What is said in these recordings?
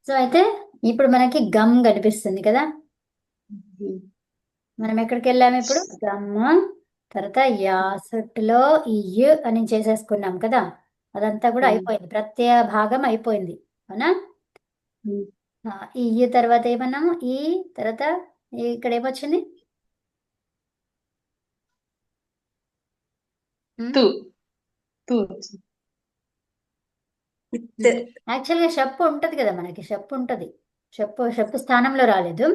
So అయితే ఇప్పుడు మనకి గమ్ కనిపిస్తుంది కదా. మనం ఎక్కడికి వెళ్ళాము ఇప్పుడు? గమ్. తర్వాత యాసట్లో ఇయ్యు అని చేసేసుకున్నాం కదా. అదంతా కూడా అయిపోయింది, ప్రత్యయ భాగం అయిపోయింది, అవునా? ఇయ్యు తర్వాత ఏమన్నాము? ఈ తర్వాత ఇక్కడ ఏమొచ్చింది? తు తు ఇత్ యాక్చువల్గా షప్పు ఉంటది కదా, మనకి షప్పు ఉంటది. షప్పు స్థానంలో రాలేదు.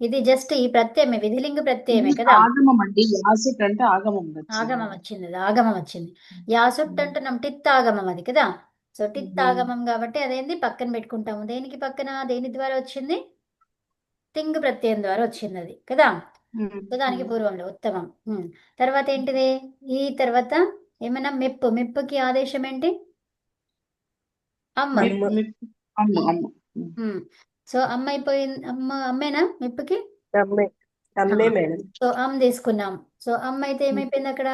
ఇది జస్ట్ ఈ ప్రత్యయమే, విధిలింగ ప్రత్యయమే ఇది కదా. ఆగమం అండి. యాసిట్ అంటే ఆగమం వచ్చింది. ఆగమం వచ్చింది, అది ఆగమం వచ్చింది. యాసుట్ అంటున్నాం, టిత్ ఆగమం అది కదా. సో టిత్ ఆగమం కాబట్టి అదేంది పక్కన పెట్టుకుంటాము. దేనికి పక్కన, దేని ద్వారా వచ్చింది? తింగ్ ప్రత్యయం ద్వారా వచ్చింది అది కదా. సో దానికి పూర్వంలో ఉత్తమం. తర్వాత ఏంటిది? ఈ తర్వాత ఏమన్నా మెప్పు. మెప్పుకి ఆదేశం ఏంటి? అమ్మ. అమ్మ అమ్మ అమ్మ. సో అమ్మ అయిపోయింది. అమ్మేనా మెప్పుకి? అమ్మే అమ్మే మేడం. సో అమ్మ తీసుకున్నాం. సో అమ్మ అయితే ఏమైపోయింది అక్కడ?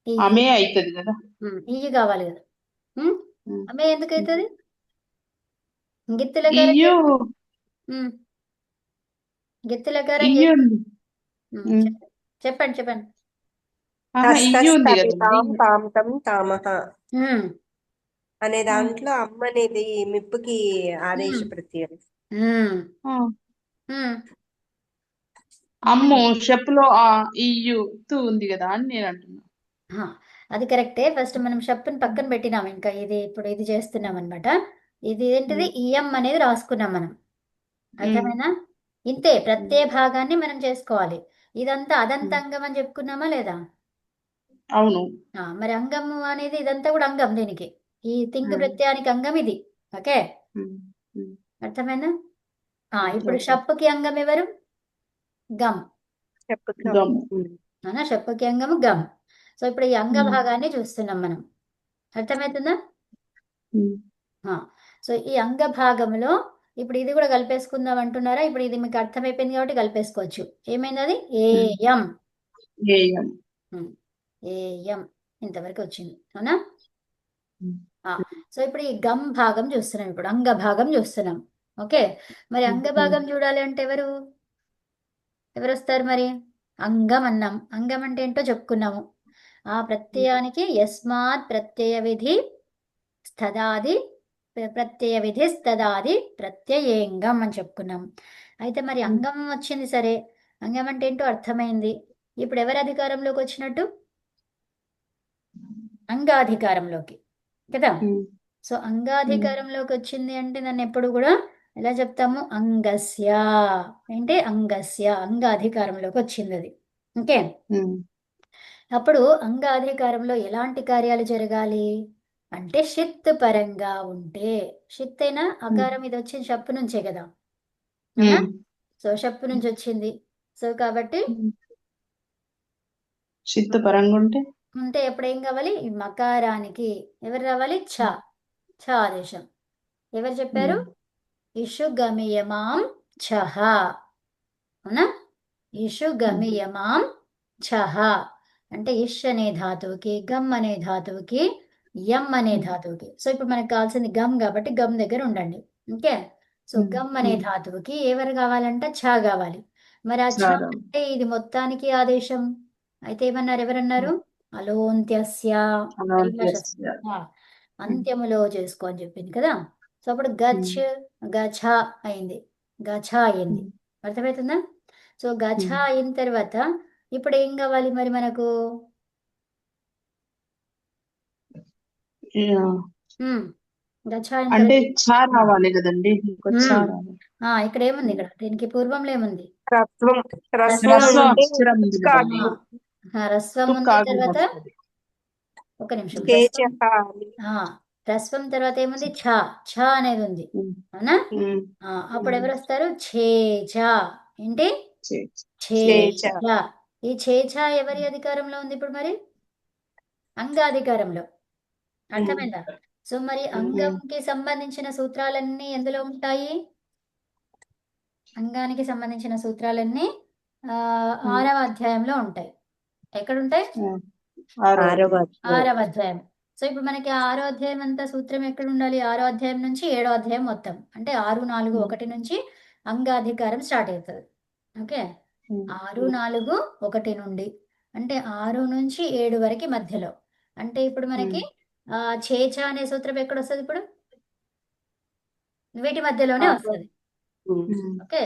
అమ్మే అవుతుంది కదా. ఇయ్యి కావాలి కదా. అమ్మే ఎందుకు అవుతుంది? గిత్తుల ఇయ్యు గిత్తులకారం ఇయ్యు చెప్పండి చెప్పండి. ఇయ్యు ఉంది కదండి. తాం తాం తం తామహ అనే ఉమ్, దాంట్లో అమ్మ అనేది మిప్పుకి ఆదేశ ప్రత్యయం. అమ్ము షెప్లో ఇయ్యు తు ఉంది కదా అని నేను అంటున్నా. అది కరెక్టే. ఫస్ట్ మనం షప్పుని పక్కన పెట్టినాం, ఇంకా ఇది ఇప్పుడు ఇది చేస్తున్నాం అనమాట. ఇది ఏంటిది? ఇయం అనేది రాసుకున్నాం మనం, అర్థమైనా? ఇంతే, ప్రత్యయ భాగాన్ని మనం చేసుకోవాలి. ఇదంతా అదంత అంగం అని చెప్పుకున్నామా లేదా? అవును. మరి అంగము అనేది ఇదంతా కూడా అంగం దీనికి. ఈ తింగ్ ప్రత్యయానికి అంగం ఇది. ఓకే, అర్థమైందా? ఇప్పుడు షప్పుకి అంగం ఎవరు? గమ్. అవునా, షప్పుకి అంగము గమ్. సో ఇప్పుడు ఈ అంగ భాగాన్ని చూస్తున్నాం మనం, అర్థమవుతుందా? సో ఈ అంగ భాగంలో ఇప్పుడు ఇది కూడా కలిపేసుకుందాం అంటున్నారా? ఇప్పుడు ఇది మీకు అర్థమైపోయింది కాబట్టి కలిపేసుకోవచ్చు. ఏమైంది అది? ఏయం. ఏయం ఇంతవరకు వచ్చింది, అవునా? సో ఇప్పుడు ఈ గమ్ భాగం చూస్తున్నాం, ఇప్పుడు అంగ భాగం చూస్తున్నాం. ఓకే, మరి అంగ భాగం చూడాలి అంటే ఎవరు వస్తారు మరి? అంగం అన్నాం. అంగం అంటే ఏంటో చెప్పుకున్నాము. ఆ ప్రత్యయానికి యస్మాత్ ప్రత్యయ విధి స్థదాది ప్రత్యయ విధి స్థదాది ప్రత్యయేంగం అని చెప్పుకున్నాం. అయితే మరి అంగం వచ్చింది సరే, అంగం అంటే ఏంటో అర్థమైంది. ఇప్పుడు ఎవరి అధికారంలోకి వచ్చినట్టు? అంగాధికారంలోకి కదా. సో అంగాధికారంలోకి వచ్చింది అంటే నన్ను ఎప్పుడు కూడా ఎలా చెప్తాము? అంగస్య. ఏంటి? అంగస్య, అంగాధికారంలోకి వచ్చింది అది. ఓకే, అప్పుడు అంగాధికారంలో ఎలాంటి కార్యాలు జరగాలి అంటే షిత్ పరంగా ఉంటే. షిత్ అయినా అకారం ఇది వచ్చింది షప్పు నుంచే కదా, అవునా? సో షప్పు నుంచి వచ్చింది. సో కాబట్టి షిత్ పరంగా ఉంటే ఎప్పుడు ఏం కావాలి? ఈ మకారానికి ఎవరు రావాలి? ఛ. ఛ ఆదేశం. ఎవరు చెప్పారు? ఇషు గమియమాం ఛహ, అవునా? ఇషు గమియమాం ఛహ అంటే ఇష్ అనే ధాతువుకి, గమ్ అనే ధాతువుకి, యం అనే ధాతువుకి. సో ఇప్పుడు మనకు కావాల్సింది గమ్ కాబట్టి గమ్ దగ్గర ఉండండి. ఓకే, సో గమ్ అనే ధాతువుకి ఎవరు కావాలంట? ఛ కావాలి. మరి ఆ ఛ అంటే ఇది మొత్తానికి ఆదేశం. అయితే ఏమన్నారు? ఎవరన్నారు? అలోంత్యస్య, అంత్యములో చేసుకో అని చెప్పింది కదా. సో అప్పుడు గచ్, గఛ అయింది, గఛ అయింది. అర్థమవుతుందా? సో గఛ అయిన తర్వాత ఇప్పుడు ఏం కావాలి మరి మనకు? గఛ అయిన అంటే తర్వాత చా రావాలి కదండి. ఇక్కడ ఏముంది? ఇక్కడ దీనికి పూర్వంలో ఏముంది? రస్వం ఉంది. తర్వాత ఒక నిమిషం, రస్వం తర్వాత ఏముంది? ఛ. ఛ అనేది ఉంది, అవునా? అప్పుడు ఎవరు వస్తారు? ఛేఛ. ఏంటి? ఛేఛ. ఈ ఛేఛ ఎవరి అధికారంలో ఉంది ఇప్పుడు మరి? అంగాధికారంలో, అర్థమైందా? సో మరి అంగంకి సంబంధించిన సూత్రాలన్నీ ఎందులో ఉంటాయి? అంగానికి సంబంధించిన సూత్రాలన్నీ 6వ అధ్యాయంలో ఉంటాయి. ఎక్కడుంటాయి? 6వ 6వ అధ్యాయం. సో ఇప్పుడు మనకి ఆరో అధ్యాయం అంతా సూత్రం ఎక్కడ ఉండాలి? ఆరో అధ్యాయం నుంచి ఏడో అధ్యాయం మొత్తం. అంటే 6, 4, 1 నుంచి అంగాధికారం స్టార్ట్ అవుతుంది. ఓకే, 6, 4, 1 నుండి అంటే 6 నుంచి 7 వరకు మధ్యలో. అంటే ఇప్పుడు మనకి చేచ అనే సూత్రం ఎక్కడ వస్తుంది? ఇప్పుడు వీటి మధ్యలోనే వస్తుంది. ఓకే,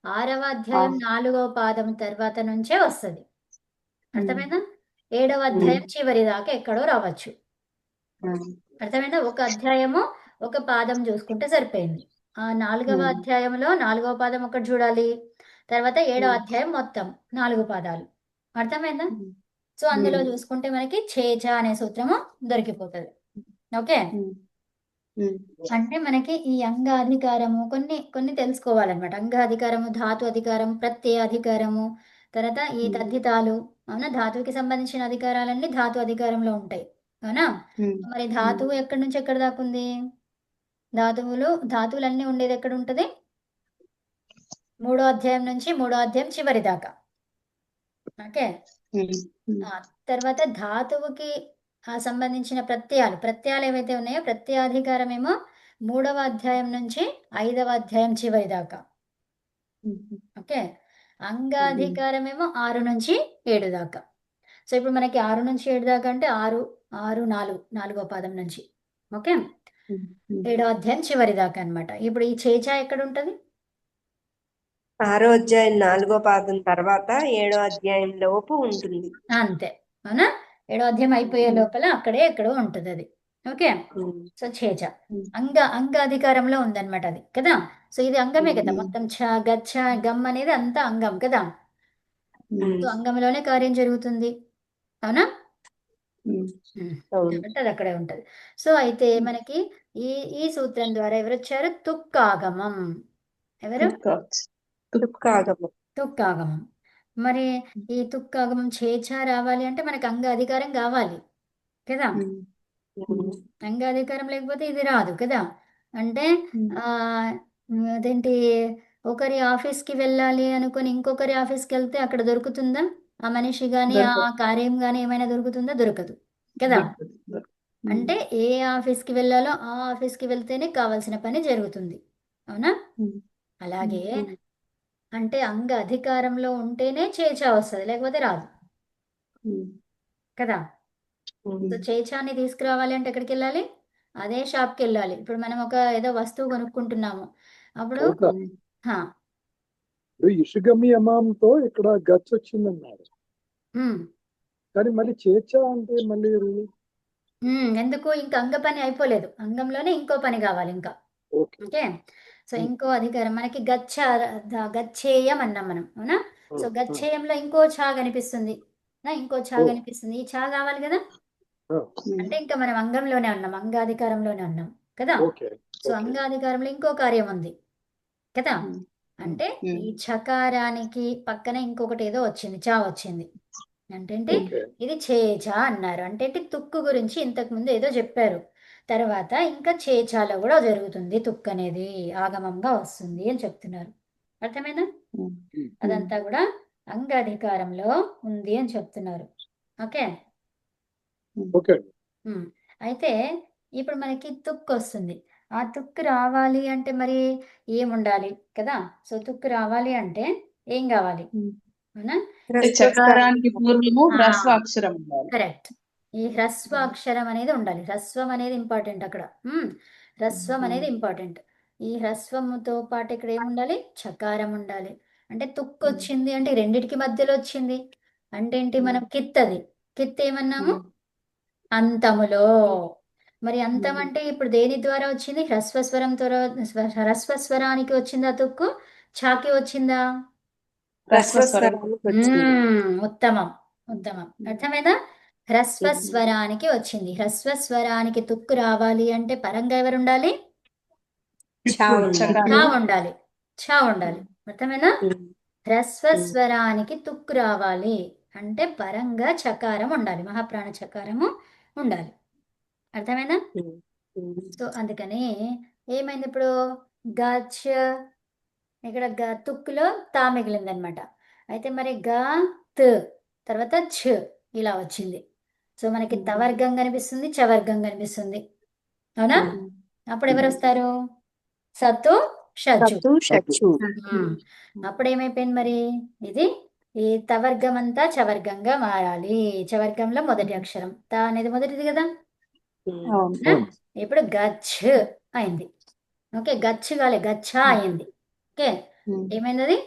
6వ అధ్యాయం 4వ పాదం తర్వాత నుంచే వస్తుంది. అర్థమైందా? 7వ అధ్యాయం చివరి దాకా ఎక్కడో రావచ్చు. అర్థమైందా? ఒక అధ్యాయము ఒక పాదం చూసుకుంటే సరిపోయింది. ఆ 4వ అధ్యాయంలో 4వ పాదం ఒకటి చూడాలి, తర్వాత 7వ అధ్యాయం మొత్తం 4 పాదాలు. అర్థమైందా? సో అందులో చూసుకుంటే మనకి చేచ అనే సూత్రము దొరికిపోతుంది. ఓకే, అంటే మనకి ఈ అంగాధికారము కొన్ని కొన్ని తెలుసుకోవాలన్నమాట. అంగాధికారము, ధాతు అధికారం, ప్రత్యయ అధికారము, తర్వాత ఈ తద్ధితాలు. అవునా? ధాతువుకి సంబంధించిన అధికారాలన్నీ ధాతు అధికారంలో ఉంటాయి. అవునా? మరి ధాతువు ఎక్కడి నుంచి ఎక్కడ దాకా ఉంది? ధాతువులన్నీ ఉండేది ఎక్కడ ఉంటది? 3వ అధ్యాయం నుంచి 3వ అధ్యాయం చివరి దాకా. ఓకే, తర్వాత ధాతువుకి సంబంధించిన ప్రత్యయాలు ఏవైతే ఉన్నాయో ప్రత్యయాధికారం ఏమో 3వ అధ్యాయం నుంచి 5వ అధ్యాయం చివరి దాకా. ఓకే, అంగాధికారం ఏమో 6 నుంచి 7 దాకా. సో ఇప్పుడు మనకి 6 నుంచి 7 దాకా అంటే 6, 6, 4, 4వ పాదం నుంచి. ఓకే, 7వ అధ్యాయం చివరి దాకా అన్నమాట. ఇప్పుడు ఈ చేచ ఎక్కడ ఉంటది? 6వ అధ్యాయం 4వ పాదం తర్వాత 7వ అధ్యాయం లోపు ఉంటుంది. అంతే. అవునా? 7వ అధ్యాయం అయిపోయే లోపల అక్కడే ఎక్కడో ఉంటది అది. ఓకే, సో చేచ అంగాధికారంలో ఉందన్నమాట అది కదా. సో ఇది అంగమే కదా, మొత్తం ఛ, గచ్చ, గమ్ అనేది అంతా అంగం కదా. సో అంగంలోనే కార్యం జరుగుతుంది. అవునా? అవును. కాబట్టి అది అక్కడే ఉంటది. సో అయితే మనకి ఈ ఈ సూత్రం ద్వారా ఎవరు వచ్చారు? తుక్కాగమం. ఎవరు? తుక్కాగము. తుక్కాగమం. మరి ఈ తుక్కాగమం చేచ రావాలి అంటే మనకి అంగ అధికారం కావాలి కదా. అంగాధికారం లేకపోతే ఇది రాదు కదా. అంటే ఆ అదేంటి, ఒకరి ఆఫీస్కి వెళ్ళాలి అనుకొని ఇంకొకరి ఆఫీస్కి వెళ్తే అక్కడ దొరుకుతుందా? ఆ మనిషి కానీ ఆ కార్యం కానీ ఏమైనా దొరుకుతుందా? దొరకదు కదా. అంటే ఏ ఆఫీస్కి వెళ్ళాలో ఆ ఆఫీస్కి వెళ్తేనే కావాల్సిన పని జరుగుతుంది. అవునా? అలాగే అంటే అంగ అధికారంలో ఉంటేనే చేచ వస్తుంది, లేకపోతే రాదు కదా. సో చేచాని తీసుకురావాలి అంటే ఎక్కడికి వెళ్ళాలి? అదే షాప్కి వెళ్ళాలి. ఇప్పుడు మనం ఒక ఏదో వస్తువు కొనుక్కుంటున్నాము, అప్పుడు హా, ఇషుగమ్యమంతో ఇక్కడ గచ్చు వచ్చిందన్నారు, ఉమ్, కానీ మళ్ళీ చేర్చ అంటే మళ్ళీ ఎందుకు? ఇంకా అంగ పని అయిపోలేదు, అంగంలోనే ఇంకో పని కావాలి ఇంకా. ఓకే. ఓకే, సో ఇంకో అధికారం మనకి గచ్చేయం అన్నాం మనం. అవునా? సో గచ్చేయంలో ఇంకో ఛా కనిపిస్తుంది, ఇంకో ఛా కనిపిస్తుంది. ఈ ఛా కావాలి కదా. అంటే ఇంకా మనం అంగంలోనే ఉన్నాం, అంగాధికారంలోనే ఉన్నాం కదా. ఓకే. సో అంగాధికారంలో ఇంకో కార్యం ఉంది కదా. అంటే ఈ చకారానికి పక్కన ఇంకొకటి ఏదో వచ్చింది, చా వచ్చింది. అంటే ఓకే. ఇది చేచ అన్నారు. అంటే తుక్కు గురించి ఇంతకు ముందు ఏదో చెప్పారు. తర్వాత ఇంకా చేచాలో కూడా జరుగుతుంది, తుక్కు అనేది ఆగమంగా వస్తుంది అని చెప్తున్నారు. అర్థమైందా? అదంతా కూడా అంగాధికారంలో ఉంది అని చెప్తున్నారు. Okay, okay. అయితే ఇప్పుడు మనకి తుక్కు వస్తుంది. ఆ తుక్కు రావాలి అంటే మరి ఏముండాలి కదా. సో తుక్కు రావాలి అంటే ఏం కావాలి? అవునా? చకారానికి పూర్వము హ్రస్వాక్షరం ఉండాలి. కరెక్ట్, ఈ హ్రస్వ అక్షరం అనేది ఉండాలి. హ్రస్వం అనేది ఇంపార్టెంట్ అక్కడ. హ్రస్వం అనేది ఇంపార్టెంట్. ఈ హ్రస్వముతో పాటు ఇక్కడ ఏముండాలి? చకారం ఉండాలి. అంటే తుక్కు వచ్చింది అంటే రెండిటికి మధ్యలో వచ్చింది అంటే ఏంటి? మనం కిత్తది. కిత్ ఏమన్నాము? అంతములో. మరి అంతం అంటే ఇప్పుడు దేని ద్వారా వచ్చింది? హ్రస్వస్వరంతో. హ్రస్వస్వరానికి వచ్చిందా తుక్కు? ఛాకి వచ్చిందా? హ్రస్వస్వరానికి వచ్చింది. ఉత్తమం, ఉత్తమం. అర్థమైందా? హ్రస్వస్వరానికి వచ్చింది. హ్రస్వస్వరానికి తుక్కు రావాలి అంటే పరంగా ఎవరు ఉండాలి? ఛా ఉండాలి. ఛా ఉండాలి, ఛా ఉండాలి. అర్థమైనా? హ్రస్వస్వరానికి తుక్కు రావాలి అంటే పరంగా చకారం ఉండాలి, మహాప్రాణ చకారము ఉండాలి. అర్థమైనా? సో అందుకని ఏమైంది ఇప్పుడు? గచ్, ఇక్కడ తుక్కులో తా మిగిలిందనమాట. అయితే మరి గ త్ తర్వాత ఛ్ ఇలా వచ్చింది. సో మనకి తవర్గం కనిపిస్తుంది, చవర్గం కనిపిస్తుంది. అవునా? అప్పుడు ఎవరు వస్తారు? సత్తు, షచ్చు. సత్తు షచ్చు. అప్పుడు ఏమైపోయింది మరి? ఇది ఈ తవర్గం అంతా చవర్గంగా మారాలి. చవర్గంలో మొదటి అక్షరం త అనేది మొదటిది కదా. అవును. అవునా? ఇప్పుడు గచ్చ్ అయింది. ఓకే, గచ్చ్ కాలే, గచ్చ అయింది. ఓకే, ఏమైంది అది?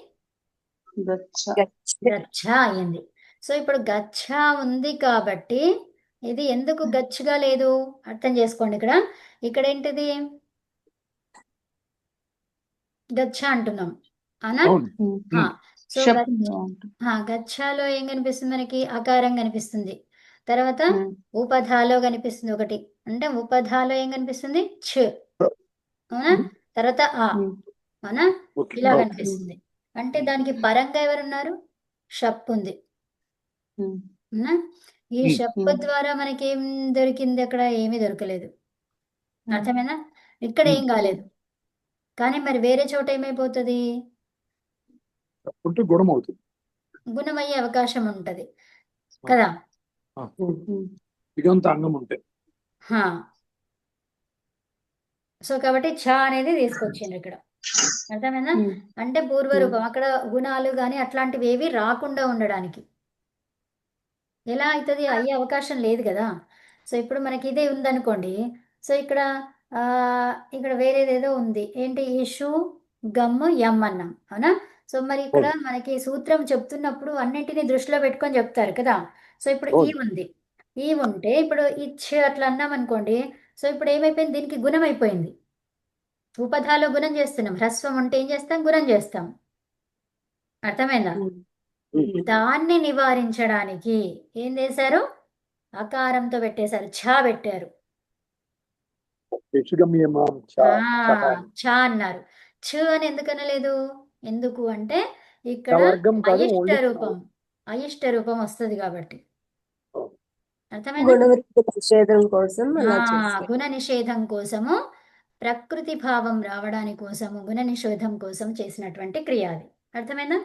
గచ్చ. గచ్చ అయింది. సో ఇప్పుడు గచ్చ ఉంది కాబట్టి ఇది ఎందుకు గచ్చుగా లేదు అర్థం చేసుకోండి. ఇక్కడ ఏంటిది? గచ్చ అంటున్నాం, అవునా? అవును. హా, సో షప్ గచ్చాలో ఏం కనిపిస్తుంది మనకి? అకారం కనిపిస్తుంది. తర్వాత ఉపధాలో కనిపిస్తుంది ఒకటి, అంటే ఉపధాలో ఏం కనిపిస్తుంది? ఛ, అవునా? తర్వాత ఆ, అవునా? ఓకే. ఇలా ఓకే. కనిపిస్తుంది. అంటే దానికి పరంగా ఎవరున్నారు? షప్ ఉంది. అవునా? ఈ షప్ ద్వారా మనకేం దొరికింది? అక్కడ ఏమీ దొరకలేదు. అర్థమైనా? ఇక్కడ ఏం కాలేదు, కానీ మరి వేరే చోట ఏమైపోతుంది? ఉంటే గుణం అవుతుంది. గుణమయ్యే అవకాశం ఉంటది కదా. ఇదంతా అంగం ఉంటే హా, సో కాబట్టి ఛ అనేది తీసుకొచ్చిండ్రు ఇక్కడ. అర్థమైనా? అంటే పూర్వరూపం, అక్కడ గుణాలు కానీ అట్లాంటివి ఏవి రాకుండా ఉండడానికి. ఎలా అవుతుంది? అయ్యే అవకాశం లేదు కదా. సో ఇప్పుడు మనకి ఇదే ఉందనుకోండి. సో ఇక్కడ వేరేదేదో ఉంది. ఏంటి? ఇషు గమ్ము ఎం అన్నాం, అవునా? సో మరి ఇక్కడ మనకి సూత్రం చెప్తున్నప్పుడు అన్నింటినీ దృష్టిలో పెట్టుకొని చెప్తారు కదా. సో ఇప్పుడు ఈ ఉంది, ఈ ఉంటే ఇప్పుడు ఇచ్చ అట్లా అన్నాం అనుకోండి. సో ఇప్పుడు ఏమైపోయింది? దీనికి గుణం అయిపోయింది. ఉపధాలో గుణం చేస్తున్నాం, హ్రస్వం ఉంటే ఏం చేస్తాం? గుణం చేస్తాం. అర్థమైందా? దాన్ని నివారించడానికి ఏం చేశారు? అకారంతో పెట్టేశారు, ఛ పెట్టారు. యక్షగమ్యమాం చ ఛ అన్నారు. ఛ అని ఎందుకు అనలేదు? ఎందుకు అంటే ఇక్కడ చవర్గం కాదు, అయిష్ట ఓన్లీ రూపం, అయిష్ట రూపం వస్తుంది కాబట్టి. అర్థమైందా? గుణవృత్తి నిషేధం కోసం అలా చేశారు. గుణ నిషేధం కోసము, ప్రకృతి భావం రావడానికి కోసము, గుణ నిషేధం కోసం చేసినటువంటి క్రియ అది. అర్థమైందా?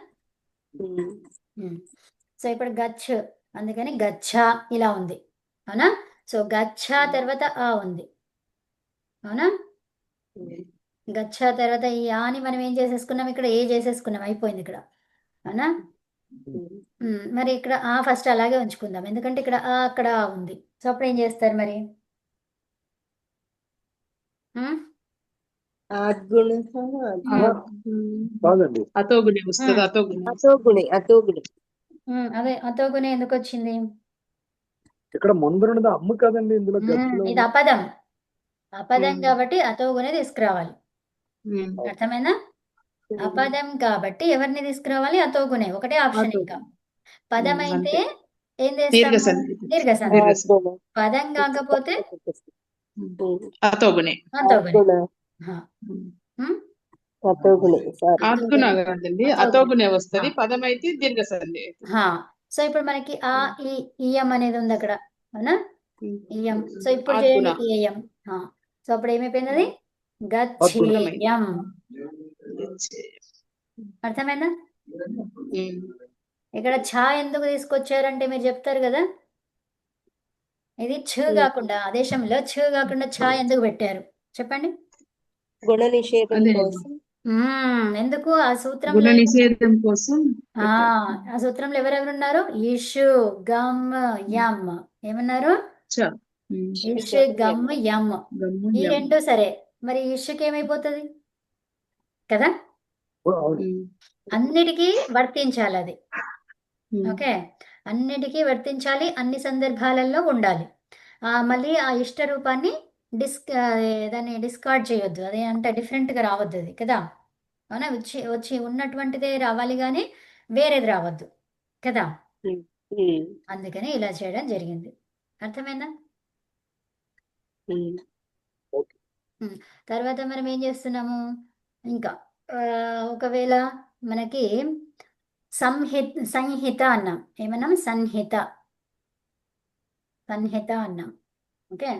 సో ఇప్పుడు గచ్చ, అందుకని గచ్చ ఇలా ఉంది, అవునా? సో గచ్చ తర్వాత ఆ ఉంది, అవునా? గచ్చ తర్వాత ఈ ఆని మనం ఏం చేసేసుకున్నాం? ఇక్కడ ఏ చేసేసుకున్నాం, అయిపోయింది ఇక్కడ, అవునా? మరి ఇక్కడ ఆ ఫస్ట్ అలాగే ఉంచుకుందాం, ఎందుకంటే ఇక్కడ ఆ అక్కడ ఆ ఉంది. సో అప్పుడు ఏం చేస్తారు మరి? ఆద్గుణ కాదండి. అతోగుణి వస్తుంది. అతోగుణి అదే అతోగుణి ఎందుకు వచ్చింది? ఇక్కడ ముందరున్నది అమ్మ కాదండి, ఇందులో గచ్చిలో ఇది అపదం, అపదం కాబట్టి అతోగుణి తీసుకురావాలి. అర్థమైందా? అపదం కాబట్టి ఎవరిని తీసుకురావాలి? అతోగుణే, ఒకటే ఆప్షన్. ఇంకా పదం అయితే ఏం చేస్తాము? దీర్ఘసంధి. పదం కాకపోతే అతోగుణి. అతోగుణి వస్తుంది. పదం అయితే దీర్ఘసంధి. సో ఇప్పుడు మనకి ఆ ఈ ఇయం అనేది ఉంది అక్కడ, అవునా? ఇయం. సో ఇప్పుడు చేయండి ఏయం. సో అప్పుడు ఏమైపోయింది? అది గచ్చేయం. అర్థమైందా? ఇక్కడ ఛ ఎందుకు తీసుకొచ్చారంటే మీరు చెప్తారు కదా, ఇది ఛ కాకుండా, ఆదేశంలో ఛ కాకుండా ఛ ఎందుకు పెట్టారు చెప్పండి? గుణ నిషేధం కోసం. ఎందుకు? ఆ సూత్రంలో గుణ నిషేధం కోసం. ఆ సూత్రంలో ఎవరెవరు ఉన్నారు? ఇషు గమ్ యం. ఏమన్నారు? ఇషు గమ్ యం. ఈ రెండు సరే, మరి ఇషుకి ఏమైపోతుంది కదా? అన్నిటికీ వర్తించాలి అది. ఓకే, అన్నిటికీ వర్తించాలి, అన్ని సందర్భాలలో ఉండాలి. మళ్ళీ ఆ ఇష్ట రూపాన్ని దాన్ని డిస్కార్డ్ చేయొద్దు, అది అంటే డిఫరెంట్గా రావద్దు అది కదా. అవునా? వచ్చి ఉన్నటువంటిదే రావాలి, కానీ వేరేది రావద్దు కదా. అందుకని ఇలా చేయడం జరిగింది. అర్థమైందా? తర్వాత మనం ఏం చేస్తున్నాము ఇంకా? ఒకవేళ మనకి సంహిత అన్నాం, ఏమన్నాం? సంహిత అన్నాం. ఓకే,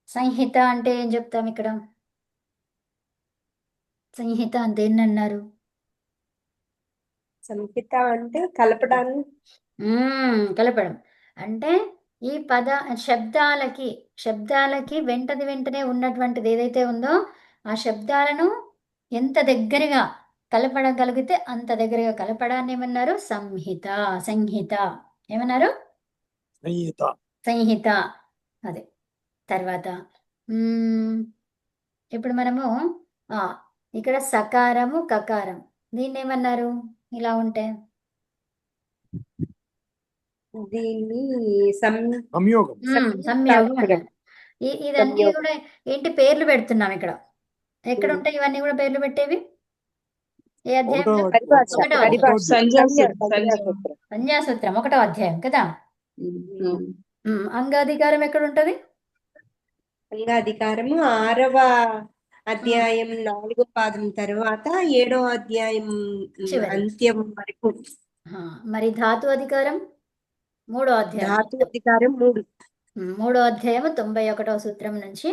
సంహిత అంటే ఏం చెప్తాం ఇక్కడ? సంహిత అంటే ఏంటన్నారు? సంహిత అంటే కలపడం అంటే ఈ శబ్దాలకి వెంటనే ఉన్నటువంటిది ఏదైతే ఉందో ఆ శబ్దాలను ఎంత దగ్గరగా కలపడగలిగితే అంత దగ్గరగా కలపడాన్ని ఏమన్నారు? సంహిత ఏమన్నారు? సంహిత. సంహిత. అదే. తర్వాత ఇప్పుడు మనము ఇక్కడ సకారము కకారం దీన్ని ఏమన్నారు ఇలా ఉంటే? దీన్ని సంయోగం. సంయోగం అన్నారు. ఇదన్నీ కూడా ఏంటి పేర్లు పెడుతున్నాం ఇక్కడ. ఎక్కడ ఉంటాయి ఇవన్నీ కూడా పేర్లు పెట్టేవి? ఏ అధ్యాయంలో? ఒకటో అధ్యాయం. సంజ్ఞాసూత్రం 1వ అధ్యాయం కదా. అంగాధికారం ఎక్కడ ఉంటది? అంగాధికారము 6వ అధ్యాయం 4వ పాదం తర్వాత 7వ అధ్యాయం అంత్యం వరకు. మరి ధాతు అధికారం 3వ అధ్యాయం. ధాతు అధికారం 3వ అధ్యాయము 91వ సూత్రం నుంచి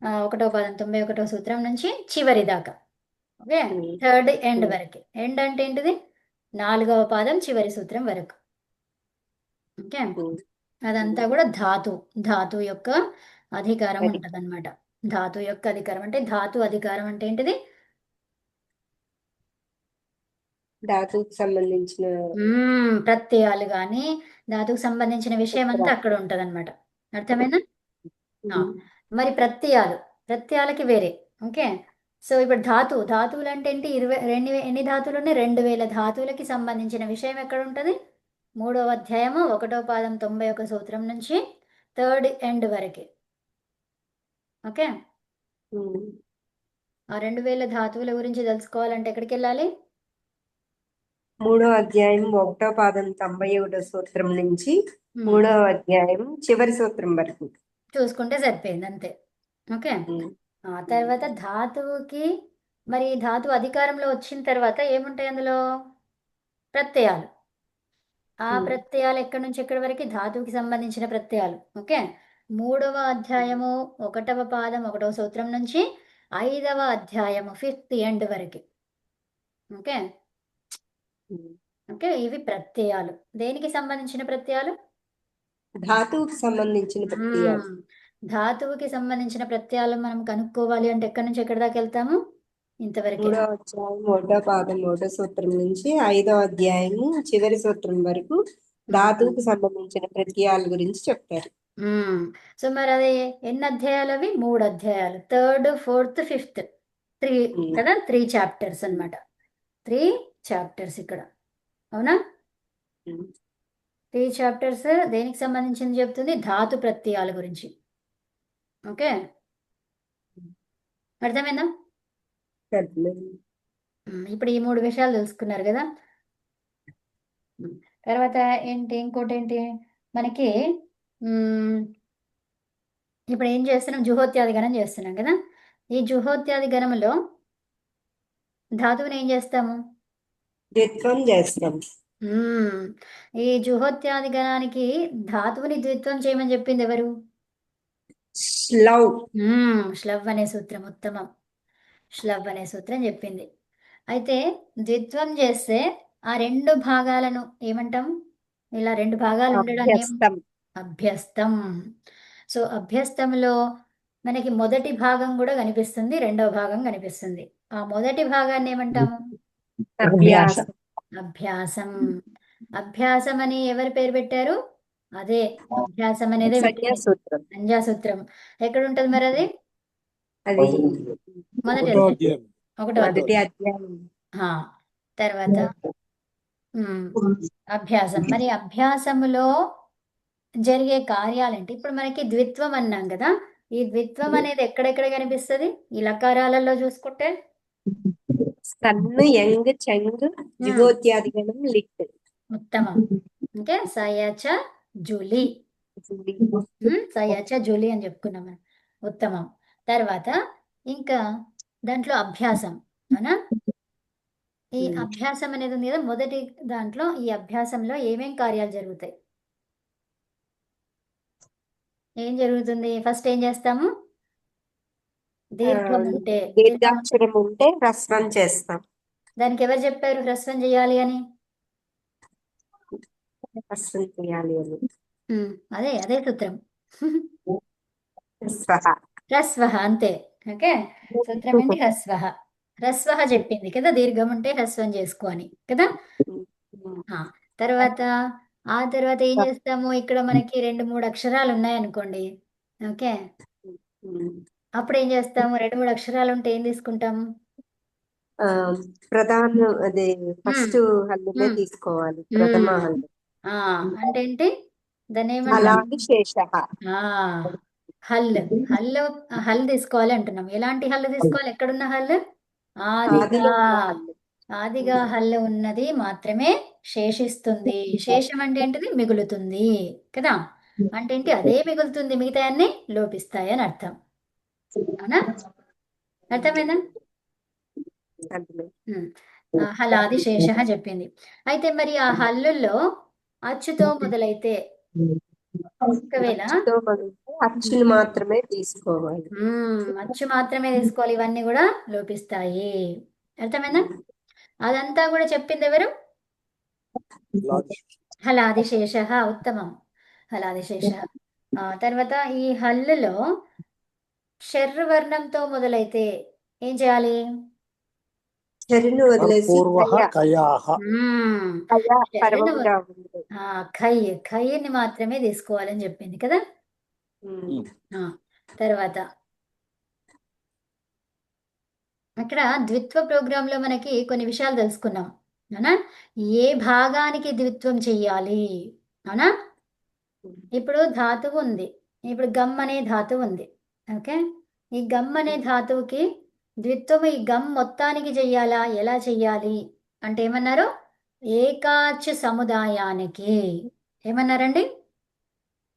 1వ పాదం 91వ సూత్రం నుంచి చివరి దాకా. ఓకే, థర్డ్ ఎండ్ వరకు. ఎండ్ అంటే ఏంటిది? 4వ పాదం చివరి సూత్రం వరకు. ఓకే, అదంతా కూడా ధాతు యొక్క అధికారం ఉంటది అనమాట. ధాతు యొక్క అధికారం అంటే ధాతు అధికారం అంటే ఏంటిది? ధాతువుకు సంబంధించిన ప్రత్యయాలు కానీ ధాతుకు సంబంధించిన విషయం అంతా అక్కడ ఉంటది అనమాట. అర్థమైనా? మరి ప్రత్యయాలకి వేరే. ఓకే, సో ఇప్పుడు ధాతువులు అంటే ఏంటి? ఎన్ని ధాతువులు ఉన్నాయి? 2000 ధాతువులకి సంబంధించిన విషయం ఎక్కడ ఉంటది? 3వ అధ్యాయము 1వ పాదం 91 సూత్రం నుంచి థర్డ్ ఎండ్ వరకు. ఓకే, ఆ 2000 ధాతువుల గురించి తెలుసుకోవాలంటే ఎక్కడికి వెళ్ళాలి? 3వ అధ్యాయం 1వ పాదం 91వ సూత్రం నుంచి 3వ అధ్యాయం చివరి సూత్రం వరకు చూసుకుంటే సరిపోయింది అంతే. ఓకే, ఆ తర్వాత ధాతువుకి మరి ధాతు అధికారంలో వచ్చిన తర్వాత ఏముంటాయి అందులో? ప్రత్యయాలు. ఆ ప్రత్యయాలు ఎక్కడి నుంచి ఎక్కడి వరకు? ధాతువుకి సంబంధించిన ప్రత్యయాలు. ఓకే, 3వ అధ్యాయము 1వ పాదం 1వ సూత్రం నుంచి 5వ అధ్యాయము 5th ఎండ్ వరకు. ఓకే ఓకే, ఇవి ప్రత్యయాలు. దేనికి సంబంధించిన ప్రత్యయాలు? ధాతువుకి సంబంధించిన ప్రత్యయాలు. ధాతువుకి సంబంధించిన ప్రత్యయాలు మనం కనుక్కోవాలి అంటే ఎక్కడి నుంచి ఎక్కడి దాకా వెళ్తాము? ఇంతవరకు. 3వ అధ్యాయం 1వ పాదం 1వ సూత్రం నుంచి 5వ అధ్యాయము చివరి సూత్రం వరకు ధాతువుకు సంబంధించిన ప్రత్యయాల గురించి చెప్తారు. సో మరి అది ఎన్ని అధ్యాయాలు? అవి 3 అధ్యాయాలు. 3rd, 4th, 5th 3 కదా. 3 చాప్టర్స్ అన్నమాట. 3 చాప్టర్స్ ఇక్కడ. అవునా? 3 చాప్టర్స్ దేనికి సంబంధించింది చెప్తుంది? ధాతు ప్రత్యయాల గురించి. ఓకే, అర్థమైందా? ఇప్పుడు ఈ 3 విషయాలు తెలుసుకున్నారు కదా. తర్వాత ఇంకోటి ఏంటి మనకి? ఇప్పుడు ఏం చేస్తున్నాం? జుహోత్యాది గణం చేస్తున్నాం కదా. ఈ జుహోత్యాది గణంలో ధాతువుని ఏం చేస్తాము? ద్విత్వం చేస్తాం. ఈ జుహోత్యాది గణానికి ధాతువుని ద్విత్వం చేయమని చెప్పింది ఎవరు? శ్లవ్ అనే సూత్రం. ఉత్తమం. శ్లవ్ అనే సూత్రం చెప్పింది. అయితే ద్విత్వం చేస్తే ఆ 2 భాగాలను ఏమంటాం? ఇలా 2 భాగాలు ఉండడాన్ని అభ్యస్తం. సో అభ్యస్తంలో మనకి మొదటి భాగం కూడా కనిపిస్తుంది, 2వ భాగం కనిపిస్తుంది. ఆ మొదటి భాగాన్ని ఏమంటాము? అభ్యాసం. అభ్యాసం అని ఎవరు పేరు పెట్టారు? అదే అభ్యాసం అనేది సంజ్ఞాసూత్రం. ఎక్కడ ఉంటది మరి అది? మొదటి అధ్యాయం 1వ అధ్యాయం. తర్వాత అభ్యాసం. మరి అభ్యాసములో జరిగే కార్యాలేంటి? ఇప్పుడు మనకి ద్విత్వం అన్నాం కదా. ఈ ద్విత్వం అనేది ఎక్కడెక్కడ కనిపిస్తుంది? ఈ లకారాలలో చూసుకుంటే యంగ్ చెంగ్ జుహోత్యాది గణం లిట్. ఉత్తమం. ఓకే, సయచ జూలి. సయచ జూలి అని చెప్పుకున్నాం మనం. ఉత్తమం. తర్వాత ఇంకా దాంట్లో అభ్యాసం. అవునా? ఈ అభ్యాసం అనేది ఉంది కదా మొదటి దాంట్లో. ఈ అభ్యాసంలో ఏమేం కార్యాలు జరుగుతాయి? ఏం జరుగుతుంది? ఫస్ట్ ఏం చేస్తాము? దీర్ఘాక్షరం ఉంటే హ్రస్వం చేస్తాం. దానికి ఎవరు చెప్పారు హ్రస్వం చేయాలి అని? హ్రస్వం చేయాలి అని అదే అదే సూత్రం. స్వహ. హ్రస్వః అంతే. ఓకే, సూత్రం ఏంటి? హ్రస్వః. హ్రస్వః చెప్పింది కదా, దీర్ఘం ఉంటే హ్రస్వం చేసుకో అని కదా. ఆ, తర్వాత ఆ తర్వాత ఏం చేస్తాము, ఇక్కడ మనకి 2-3 అక్షరాలు ఉన్నాయనుకోండి. ఓకే, అప్పుడు ఏం చేస్తాము, 2-3 అక్షరాలు ఉంటే ఏం తీసుకుంటాం? ఆ, ప్రధాన అదే ఉమ్, ఫస్ట్ హల్లునే ఉమ్, తీసుకోవాలి, ప్రథమ ఉమ్. హల్లు. ఆ, అంటే ఏంటి? దాన్ని ఏమంటాం? అలాగే శేష. ఆ, హల్. హల్ హల్ తీసుకోవాలి అంటున్నాం. ఎలాంటి హల్లు తీసుకోవాలి? ఎక్కడున్న హల్? ఆదిగా. ఆదిలో ఉన్న హల్లు. ఆదిగా హల్లు ఉన్నది మాత్రమే శేషిస్తుంది. శేషం అంటే ఏంటిది? మిగులుతుంది కదా. అంటే ఏంటి? అదే మిగులుతుంది, మిగతా అన్ని లోపిస్తాయి అని అర్థం. అవునా? అర్థమైందా? అర్థమైంది. హలాది శేష చెప్పింది. అయితే మరి ఆ హల్లుల్లో అచ్చుతో మొదలైతే ఒకవేళ అచ్చుతో మొదలైతే అచ్చులు మాత్రమే తీసుకోవాలి. అచ్చు మాత్రమే తీసుకోవాలి, ఇవన్నీ కూడా లోపిస్తాయి. అర్థమైందా? అదంతా కూడా చెప్పింది ఎవరు? హలాదిశేష. ఉత్తమం, హలాదిశేష. తర్వాత ఈ హల్లులో షర్రు వర్ణంతో మొదలైతే ఏం చేయాలి? చెరును వదిలేసి పూర్వః కయ. కయాః. కయ షర్రును పర్వంగా ఉంది. ఖయ్యని మాత్రమే తీసుకోవాలని చెప్పింది కదా. తర్వాత అక్కడ ద్విత్వ ప్రోగ్రాంలో మనకి కొన్ని విషయాలు తెలుసుకున్నాం. అవునా? ఏ భాగానికి ద్విత్వం చెయ్యాలి? అవునా? ఇప్పుడు ధాతువు ఉంది, ఇప్పుడు గమ్ అనే ధాతువు ఉంది. ఓకే, ఈ గమ్ అనే ధాతువుకి ద్విత్వం ఈ గమ్ మొత్తానికి చెయ్యాలా? ఎలా చెయ్యాలి అంటే ఏమన్నారు? ఏకాచ్ సముదాయానికి. ఏమన్నారండి?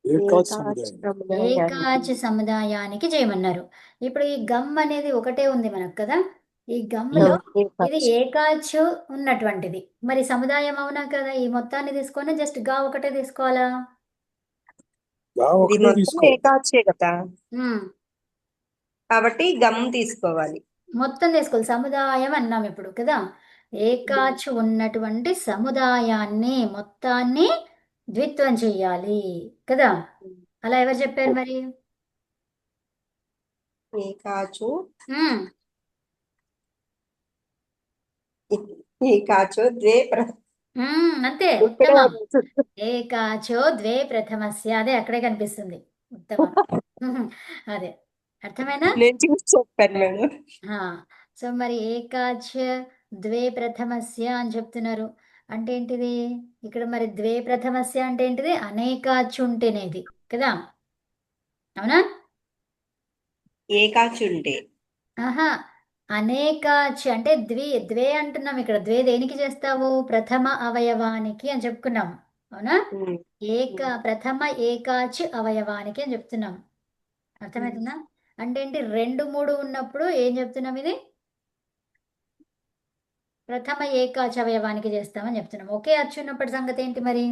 ఏకాచ్ సముదాయానికి చేయమన్నారు. ఇప్పుడు ఈ గమ్ అనేది ఒకటే ఉంది మనకు కదా, ఈ గమ్లో ఇది ఏకాచ్ ఉన్నటువంటిది. మరి సముదాయం అవునా కదా, ఈ మొత్తాన్ని తీసుకొని జస్ట్ గా ఒకటే తీసుకోవాలా? ఇది మొత్తం ఏకాచే కదా, ఉమ్, కాబట్టి గమ్ తీసుకోవాలి. మొత్తం తీసుకోవాలి. సముదాయం అన్నాం ఇప్పుడు కదా, ఏకాచు ఉన్నటువంటి సముదాయాన్ని మొత్తాన్ని ద్విత్వం చెయ్యాలి కదా. అలా ఎవరు చెప్పారు మరి? ఏకాచు ఉమ్, ఏకాచో ద్వే అంతే, ఇక్కడే ఉత్తమం. ఉంది. ఏకాచో ద్వే ప్రథమస్య, అదే అక్కడే కనిపిస్తుంది. ఉత్తమం. అదే, అర్థమైనా? నేను చూసి చెప్పాను మేడం. సో మరి ఏకాచ ద్వే ప్రథమస్య అని చెప్తున్నారు అంటే ఏంటిది? ఇక్కడ మరి ద్వే ప్రథమస్య అంటే ఏంటిది? అనేకాచు ఉంటేనేది కదా. అవునా? ఏకాచు ఉంటే. ఆహా, అనేకాచ్ అంటే ద్వే అంటున్నాం. ఇక్కడ ద్వే దేనికి చేస్తావు? ప్రథమ అవయవానికి అని చెప్పుకున్నాం. అవునా? ప్రథమ ఏకాచ్ అవయవానికి అని చెప్తున్నాం. అర్థమవుతుందా? అంటే ఏంటి? 2-3 ఉన్నప్పుడు ఏం చెప్తున్నాం? ఇది ప్రథమ ఏకాచ అవయవానికి చేస్తామని చెప్తున్నాం. ఒకే అచ్చు ఉన్నప్పటి సంగతి ఏంటి మరి?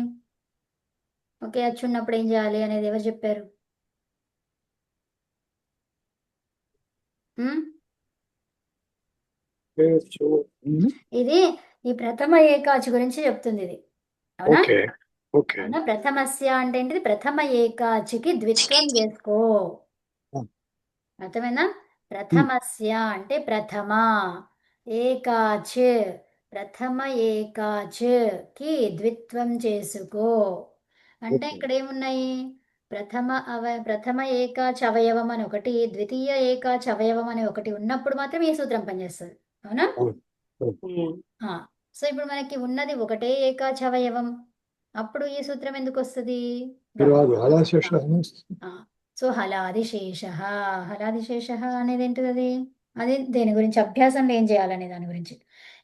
ఒకే అచ్చు ఉన్నప్పుడు ఏం చేయాలి అనేది ఎవరు చెప్పారు? ఉమ్? ఇది ఈ ప్రథమ ఏకాచి గురించి చెప్తుంది ఇది. అవునా? అవునా? ప్రథమస్య అంటే ఏంటిది? ప్రథమ ఏకాచికి ద్విత్వం చేసుకో. అర్థమైందా? ప్రథమస్య అంటే ప్రథమ, ఏకాచ్ ప్రథమ ఏకాచ్ కి ద్విత్వం చేసుకో. అంటే ఇక్కడ ఏమున్నాయి? ప్రథమ ఏకాచ్ అవయవం అని ఒకటి, ద్వితీయ ఏకాచ్ అవయవం అని ఒకటి ఉన్నప్పుడు మాత్రం ఈ సూత్రం పనిచేస్తుంది. అవునా? సో ఇప్పుడు మనకి ఉన్నది ఒకటే ఏకాచ్ అవయవం, అప్పుడు ఈ సూత్రం ఎందుకు వస్తుంది? సో హలాదిశేష. హలాదిశేష అనేది ఏంటిది? అది దేని గురించి? అభ్యాసంలో ఏం చేయాలనే దాని గురించి.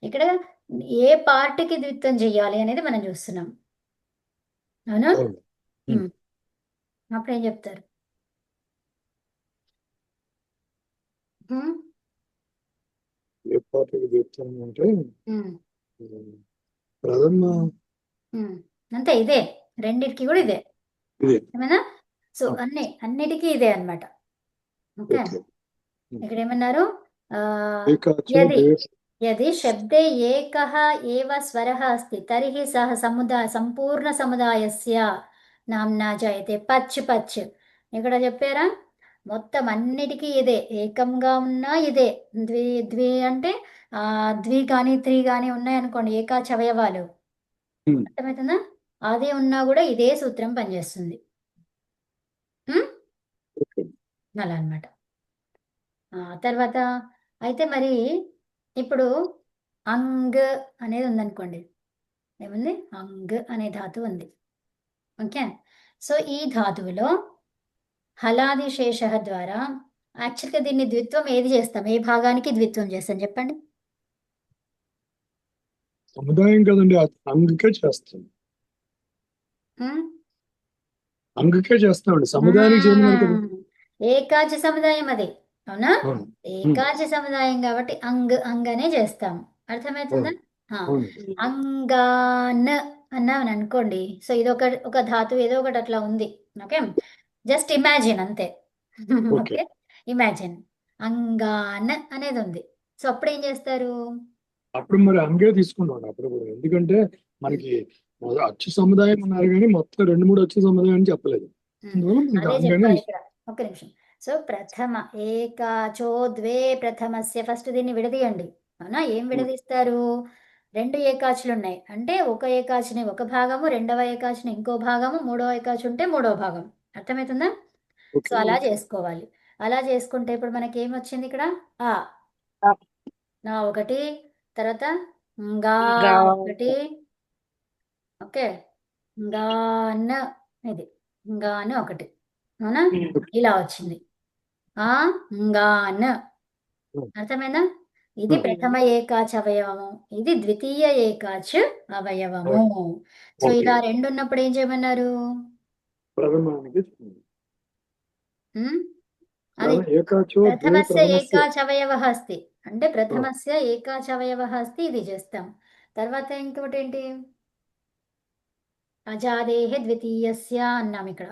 ఇక్కడ ఏ పార్ట్కి ద్విత్వం చెయ్యాలి అనేది మనం చూస్తున్నాం. అవునా? అప్పుడు ఏం చెప్తారు? ఏ పార్టీకి చెప్తాను అంటే ప్రథమ అంతే, ఇదే రెండిటికి కూడా ఇదే. ఏమైనా? సో అన్నిటికీ ఇదే అన్నమాట. ఓకే, ఇక్కడ ఏమన్నారు? యది శబ్దే ఏకః ఏవ స్వరః అస్తి తర్హి సహ సంపూర్ణ సముదాయస్య నామ్నా జాయతే పచ్ పచ్. ఇక్కడ చెప్పారా? మొత్తం అన్నిటికీ ఇదే, ఏకంగా ఉన్నా ఇదే. ద్వి ద్వి అంటే ద్వి కానీ త్రీ కానీ ఉన్నాయనుకోండి ఏకాచవయవాలు, ఉమ్. అర్థమవుతుందా? అది ఉన్నా కూడా ఇదే సూత్రం పనిచేస్తుంది. ఉం? ఓకే. అలా అన్నమాట. తర్వాత అయితే మరి ఇప్పుడు అంగ్ అనేది ఉందనుకోండి. ఏముంది? అంగ్ అనే ధాతువు ఉంది. ఓకే. సో ఈ ధాతువులో హలాది శేష ద్వారా యాక్చువల్గా దీన్ని ద్విత్వం ఏది చేస్తాం? ఏ భాగానికి ద్విత్వం చేస్తాం చెప్పండి? సముదాయం కదండి, అంగకే చేస్తాం. ఉం? అంగకే చేస్తామండి, సముదాయానికి చేయమన్నారు కదా. ఏకాచి సముదాయం అది, అవునా? అవును. ఏకాచి సముదాయం కాబట్టి అంగ్ అంగనే చేస్తాం. అర్థమవుతుందా? అవును. అంగాన్ అన్నామని అనుకోండి. సో ఇది ఒక ధాతువు ఏదో ఒకటి అట్లా ఉంది. ఓకే, జస్ట్ ఇమాజిన్ అంతే. ఓకే. ఓకే, ఇమాజిన్ అంగాన్ అనేది ఉంది. సో అప్పుడు ఏం చేస్తారు? అప్పుడు మరి అంగే తీసుకున్నాం అప్పుడు కూడా, ఎందుకంటే మనకి అచ్చు సముదాయం అన్నారు కానీ మొత్తం 2-3 అచ్చు సముదాయం అని చెప్పలేదు. అందువల్ల మనకి అదే అంగనే చెప్పాలి ఇక్కడ. ఒక్క నిమిషం. సో ప్రథమ ఏకాచో ద్వే ప్రథమస్య, ఫస్ట్ దీన్ని విడదీయండి. అవునా? ఏం విడదీస్తారు? 2 ఏకాచులు ఉన్నాయి అంటే ఒక ఏకాచిని ఒక భాగము, రెండవ ఏకాచిని ఇంకో భాగము, మూడవ ఏకాచి ఉంటే మూడవ భాగం. అర్థమవుతుందా? So okay. అలా చేసుకోవాలి. అలా చేసుకుంటే ఇప్పుడు మనకి ఏమొచ్చింది ఇక్కడ? ఆ ఆ. నా ఒకటి, తర్వాత గా గా. ఒకటి, ఓకే, గాన్, ఇది గాన్ ఒకటి, అవునా? ఇలా వచ్చింది. గాన్. అర్థమైందా? ఇది ప్రథమ ఏకాచ అవయవము, ఇది ద్వితీయ ఏకాచ అవయవము. So okay. ఇలా రెండు ఉన్నప్పుడు ఏం చేయమన్నారు? ప్రథమానికి ఉం? అది ఏకాచో ద్వే ప్రథమస్య ప్రథమస్య. ఏకాచవయవః అస్తి అంటే ప్రథమస్య ఏకాచవయవః అస్తి, ఇది చేస్తాం. తర్వాత ఇంకొకటి ఏంటి? అజాదేహే ద్వితీయస్య అన్నాం ఇక్కడ.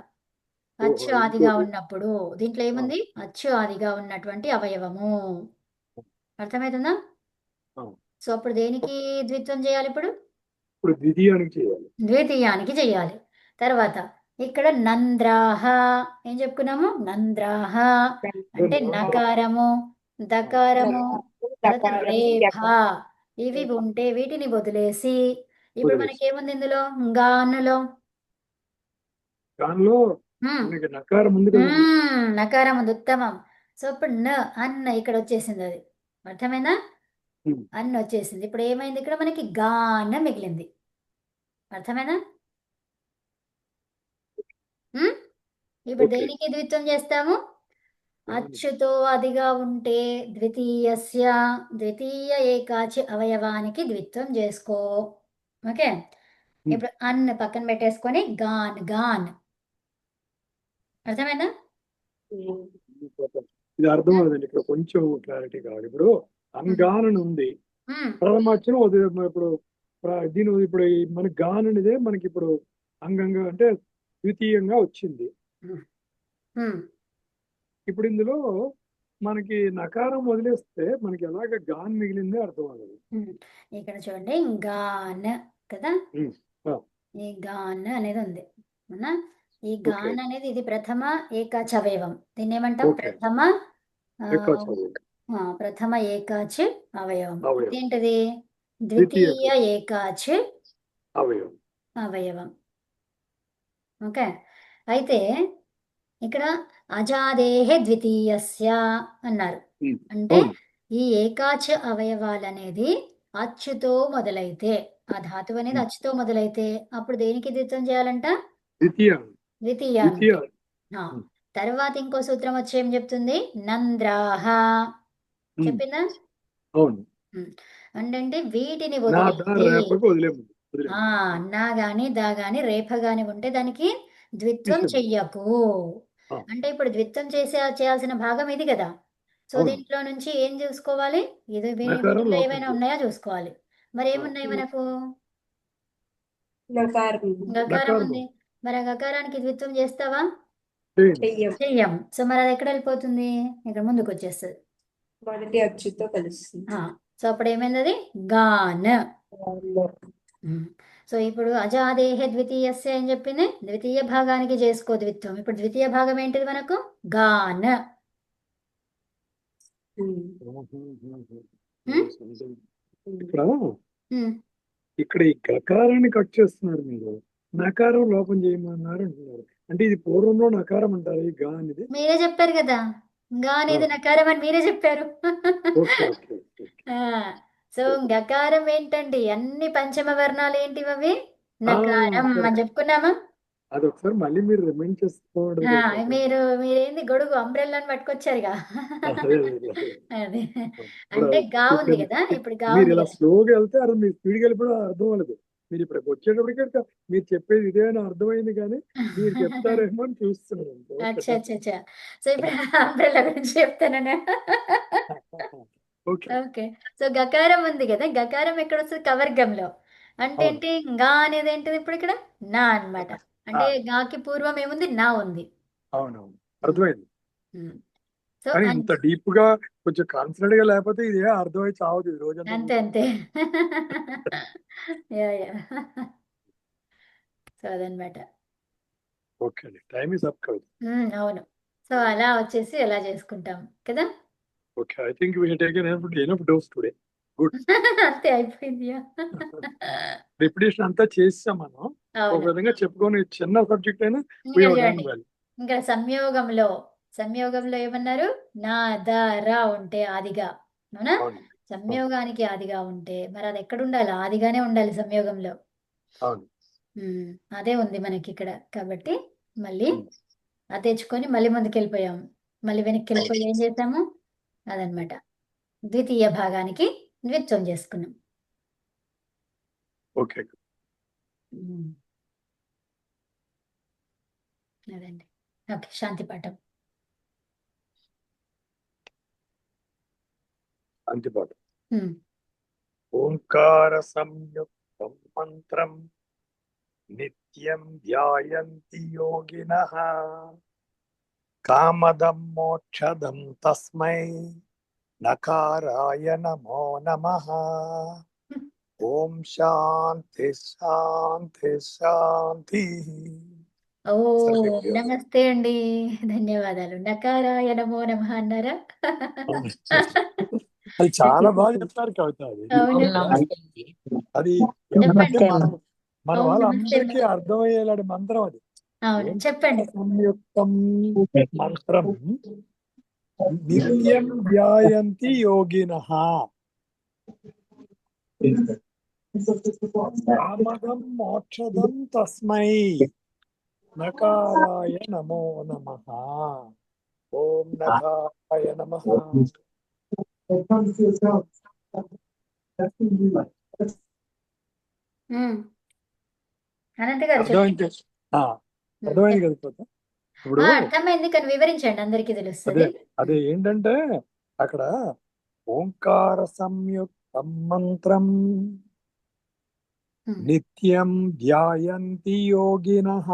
అచ్చు ఆదిగా ఉన్నప్పుడు దీంట్లో ఏముంది? అచ్చు ఆదిగా ఉన్నటువంటి అవయవము. అర్థమవుతుందా? సో అప్పుడు దేనికి ద్విత్వం చేయాలి ఇప్పుడు? ఇప్పుడు ద్వితీయానికి చేయాలి. ద్వితీయానికి చేయాలి. తర్వాత ఇక్కడ నంద్రాహ ఏం చెప్పుకున్నాము? నంద్రాహ అంటే నకారము, దకారము, తర్వాత రేఫ, ఇవి ఉంటే వీటిని వదిలేసి ఇప్పుడు మనకి ఏముంది ఇందులో? గానులో దానిలో మనకి నకారం ఉంది కదా. నకారం ఉంది, ఉత్తమం. సో ఇప్పుడు అన్న ఇక్కడ వచ్చేసింది, అది అర్థమైందా? అన్న వచ్చేసింది. ఇప్పుడు ఏమైంది? ఇక్కడ మనకి గాన మిగిలింది. అర్థమైనా? ఇప్పుడు ఓకే. దేనికి ద్విత్వం చేస్తాము? అచ్చుతో అదిగా ఉంటే ద్వితీయ ఏకాచి అవయవానికి ద్విత్వం చేసుకో. ఓకే, ఇప్పుడు అన్న పక్కన పెట్టేసుకొని గాన్ గాన్. అర్థమైందా? ఇది అర్థం అవుతుంది, ఇక్కడ కొంచెం క్లారిటీ కావాలి. ఇప్పుడు అంగానని ఉంది, ప్రథమాక్షరం ఇప్పుడు దీని ఇప్పుడు మన గాననిదే మనకి ఇప్పుడు అంగంగా అంటే ద్వితీయంగా వచ్చింది. ఇప్పుడు ఇందులో మనకి నకారం వదిలేస్తే మనకి ఎలాగ గాన్ మిగిలిందే అర్థం అవ్వదు. ఇక్కడ చూడండి, గాన్ కదా, ఈ గాన్ అనేది ఉంది, అవునా? ఈ గాన్ అనేది ఇది ప్రథమ ఏకాచవయవం. దీన్ని ఏమంటాం? ప్రథమ ఏకాచ్ అవయవం. ఏంటిది? ద్వితీయ ఏకాచ్ అవయవం. ఓకే, అయితే ఇక్కడ అజాదేహే ద్వితీయస్య అన్నారు. అంటే ఈ ఏకాచ అవయవాలు అనేది అచ్చుతో మొదలైతే, ఆ ధాతువు అనేది అచ్చుతో మొదలైతే అప్పుడు దేనికి ద్విత్వం చేయాలంట? ద్వితీయానికి. తర్వాత ఇంకో సూత్రం వచ్చి ఏం చెప్తుంది? నంద్రాహ చెప్పిందా? అంటే వీటిని వదిలేసి నా గాని దా గాని రేఫ గాని ఉంటే దానికి ద్విత్వం చెయ్యకు. అంటే ఇప్పుడు ద్విత్వం చేయాల్సిన భాగం ఇది కదా. సో దీంట్లో నుంచి ఏం చూసుకోవాలి? ఇది వీటిలో ఏమైనా ఉన్నాయా చూసుకోవాలి. మరి ఏమున్నాయి మనకు? గకారం ఉంది. మరి ఆ గకారానికి ద్విత్వం చేస్తావా? చెయ్యం. సో మరి అది ఎక్కడ వెళ్ళిపోతుంది? ఇక్కడ ముందుకు వచ్చేస్తుంది, మొదటి అచ్చుతో కలుస్తుంది. సో అప్పుడు ఏమైంది? అది గాన్. సో ఇప్పుడు అజాదేహ ద్వితీయస్య అని చెప్పింది, ద్వితీయ భాగానికి చేసుకో ద్విత్వం. ఇప్పుడు ద్వితీయ భాగం ఏంటిది మనకు? గాన. ఇక్కడ ఉమ్. ఇక్కడ ఈ గకారాన్ని కట్ చేస్తున్నారు మీరు, నకారం లోపం చేయమన్నారు అంటున్నారు. అంటే ఇది పూర్వంలో నకారం అంటారు ఈ గా అనేది. మీరే చెప్పారు కదా, గా అనేది నకారం అని మీరే చెప్పారు. Okay okay okay. సో గకారం ఏంటండి? అన్ని పంచమ వర్ణాలు ఏంటివి అవి? నకారం సరే. అని చెప్పుకున్నామా? అది ఒకసారి మళ్ళీ మీరు రిమైండ్ చేసుకోవడం మీరేంది గొడుగు అంబ్రెల్లాని పట్టుకొచ్చారుగా. అదే, అదే, అదే. అదే ఇప్పుడు అంటే గా ఉంది ఇప్పుడు కదా, ఇప్పుడు గా మీరు ఉంది ఇలా కదా. స్లోగా వెళ్తే అది మీరు స్పీడ్గా వెళ్ళిపోవడం అర్థం అవ్వలేదు. మీరు ఇప్పటికి వచ్చేటప్పటికి మీరు చెప్పేది ఇదే అని అర్థమైంది, కానీ మీరు చెప్తారేమో అని చూస్తున్నాను. అచ్చా అచ్చా అచ్చా. సో ఇప్పుడు అంబ్రెల్లా గురించి చెప్తానన్నా. Okay okay. సో గకారం ఉంది కదా, గకారం ఎక్కడ వస్తుంది? కవర్గంలో. అంటే అవును. ఏంటి? గా అనేది ఏంటిది ఇప్పుడు ఇక్కడ? నా అన్నమాట. అంటే గాకి పూర్వం ఏముంది? నా ఉంది. అవునవును, అర్థమైంది. సో కానీ ఇంత డీప్ గా కొంచెం కాన్ఫిడెంట్ గా లేకపోతే ఇదే అర్థమై చావదు ఈ రోజంతా. అంతే అంతే. Yeah yeah. సో అదనమాట. ఓకే అండి, టైమ్ ఇస్ అప్ కదా. అవును. సో అలా వచ్చేసి ఎలా చేసుకుంటాం కదా. Okay, I think we have taken enough dose today. Good. అంతే అయిపోయింది. రిపిటేషన్ అంతా చేసాం మనం. ఒక అవును. విధంగా చెప్పుకొని చిన్న సబ్జెక్ట్ అయినా ఇంకా చూడండి, ఇంకా సంయోగంలో ఏమన్నారు? నా ద రా ఉంటే ఆదిగా, అవునా? అవును సంయోగానికి ఆదిగా ఉంటే మరి అది ఎక్కడ ఉండాలి? ఆదిగానే ఉండాలి సంయోగంలో. అవును. అదే ఉంది మనకి ఇక్కడ. కాబట్టి మళ్ళీ అది తెచ్చుకొని మళ్ళీ ముందుకు వెళ్ళిపోయాము. మళ్ళీ వెనక్కి వెళ్ళిపోయి ఏం చేసాము? అదనమాట, ద్వితీయ భాగానికి ద్విత్వం చేసుకున్నాం. ఓకే. అదండి. ఓకే, శాంతి పాఠం. అంతిపాటు. ఉమ్. ఓంకార సంయుక్తం మంత్రం నిత్యం ధ్యాయంతి యోగినః కామదం మోక్షదం తస్మై నకారాయ నమో నమః. ఓం శాంతి శాంతి శాంతి. ఓ నమస్తే అండి, ధన్యవాదాలు. నకారాయ నమో నమః అన్నారా? అది చాలా బాగా చెప్తారు కవిత. అది అవును. అది చెప్పండి. మన ఓం వాళ్ళందరికీ నమస్తే. అర్థమయ్యేలాంటి మంత్రం అది. అవును, చెప్పండి. సంయుక్తం మంత్రం నిత్యం ధ్యాయంతి యోగినః కామదం మోక్షదం తస్మై నకారాయ నమో నమః. ఓం నకారాయ నమః. అనంత గారు అర్థమైంది అర్థమైంది కదా పోతా. ఇప్పుడు అర్థమైంది, కానీ వివరించండి, అందరికీ తెలుస్తుంది. అదే ఏంటంటే అక్కడ ఓంకార సంయుక్తం మంత్రం నిత్యం ధ్యాయంతి యోగినః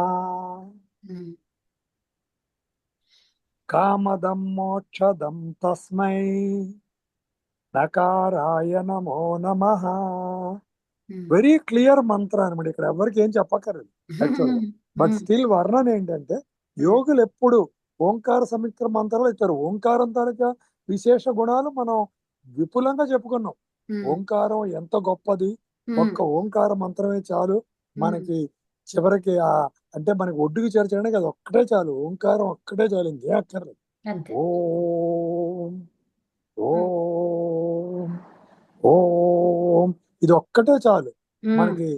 కామదం మోక్షదం తస్మై నకారాయ నమో నమః. వెరీ క్లియర్ మంత్రం అనమాట. ఇక్కడ ఎవరికి ఏం చెప్పక్కర్లేదు యాక్చువల్గా. బట్ స్టిల్ వర్ణన ఏంటంటే యోగులు ఎప్పుడు ఓంకార సంయుక్త మంత్రాలు ఇస్తారు. ఓంకారం తాలూకా విశేష గుణాలు మనం విపులంగా చెప్పుకున్నాం. ఓంకారం ఎంత గొప్పది, ఒక్క ఓంకార మంత్రమే చాలు మనకి చివరికి అంటే మనకి ఒడ్డుకి చేర్చడానికి అది ఒక్కటే చాలు. ఓంకారం ఒక్కటే చాలు, ఇంకే అక్కర్లేదు. ఓం ఓం ఓం ఇది ఒక్కటే చాలు మనకి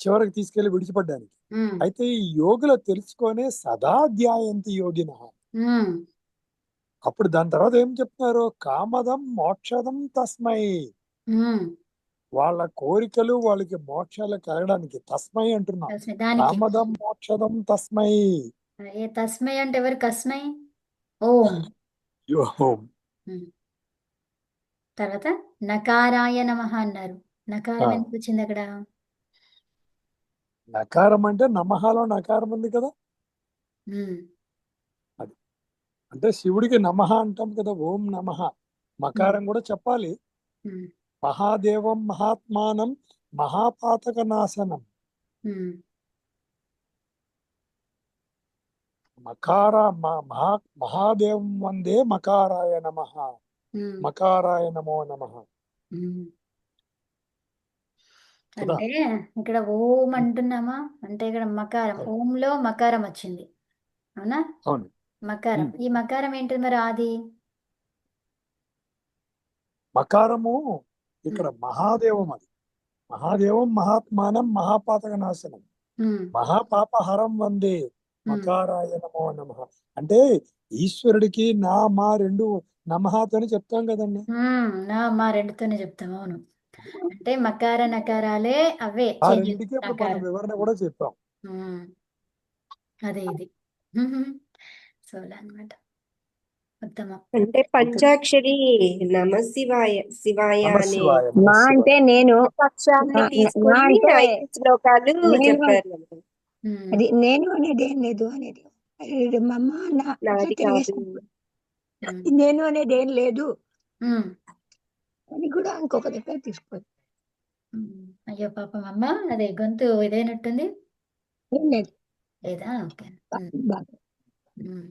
చివరికి తీసుకెళ్లి విడిచిపడ్డానికి. అయితే ఈ యోగులో తెలుసుకొనే సదా ధ్యాయంతి యోగిన. అప్పుడు దాని తర్వాత ఏం చెప్తున్నారు? కామదం మోక్షదం తస్మై. వాళ్ళ కోరికలు వాళ్ళకి మోక్షాలు కలగడానికి తస్మై అంటున్నాం. కామదం మోక్షదం తస్మై. తస్మై అంటే ఎవరు? కస్మై ఓం. ఓం తర్వాత నకారాయ నమః అన్నారు. నకారం ఎందుకు వచ్చింది అక్కడ? నకారం అంటే నమఃలో నకారం ఉంది కదా. అది అంటే శివుడికి నమః అంటాం కదా, ఓం నమః. మకారం కూడా చెప్పాలి. మహాదేవం మహాత్మానం మహాపాతక నాశనం. ఉమ్, మకార మహాదేవం వందే మకారాయ నమః, ఉమ్, మకారాయ నమో నమః ఉమ్. కదా. అంటే ఇక్కడ ఓం అంటున్నామా, అంటే ఇక్కడ మకారం, ఓంలో మకారం వచ్చింది, అవునా? అవును. మకారం, ఈ మకారం ఏంటి మరి ఆది? మకారము ఇక్కడ మహాదేవం, అది మహాదేవం మహాత్మానం మహాపాతక నాశనం ఉమ్, మహాపాపహరం వందే మకారాయ నమో నమః. అంటే ఈశ్వరుడికి నా మా రెండు నమఃతోని చెప్తాం కదండి. నా మా రెండుతోనే చెప్తాం, అవును. అంటే మకార నకారాలే అవే ఆ చేంజ్ రెండుకి ఇప్పుడు మనం నకారం. వివరణ కూడా చెప్పాం. ఉమ్, అదే ఇది. సో అన్నమాట, ఉత్తమం. అంటే పంచాక్షరి నమ శివాయ శివాయ నమ అనే శివాయ, నమ మా శివాయ. అంటే నేను పక్షాన్ని నా తీసుకొని అంటే 5 శ్లోకాలు నేను చెప్పారు. ఉమ్, అది నేను అనేది ఏం లేదు అనేది అది మా అమ్మ అట్లా నాది కాదు. తెలియజేసుకుంటాను. ఉమ్, నేను అనేది ఏం లేదు ఉమ్, అని కూడా ఇంకొక దగ్గర తీసుకోవచ్చు. అయ్యో పాపం అమ్మ, అదే గొంతు ఇదైనట్టుంది. ఏం లేదు లేదా? ఓకే. బాగా ఉమ్.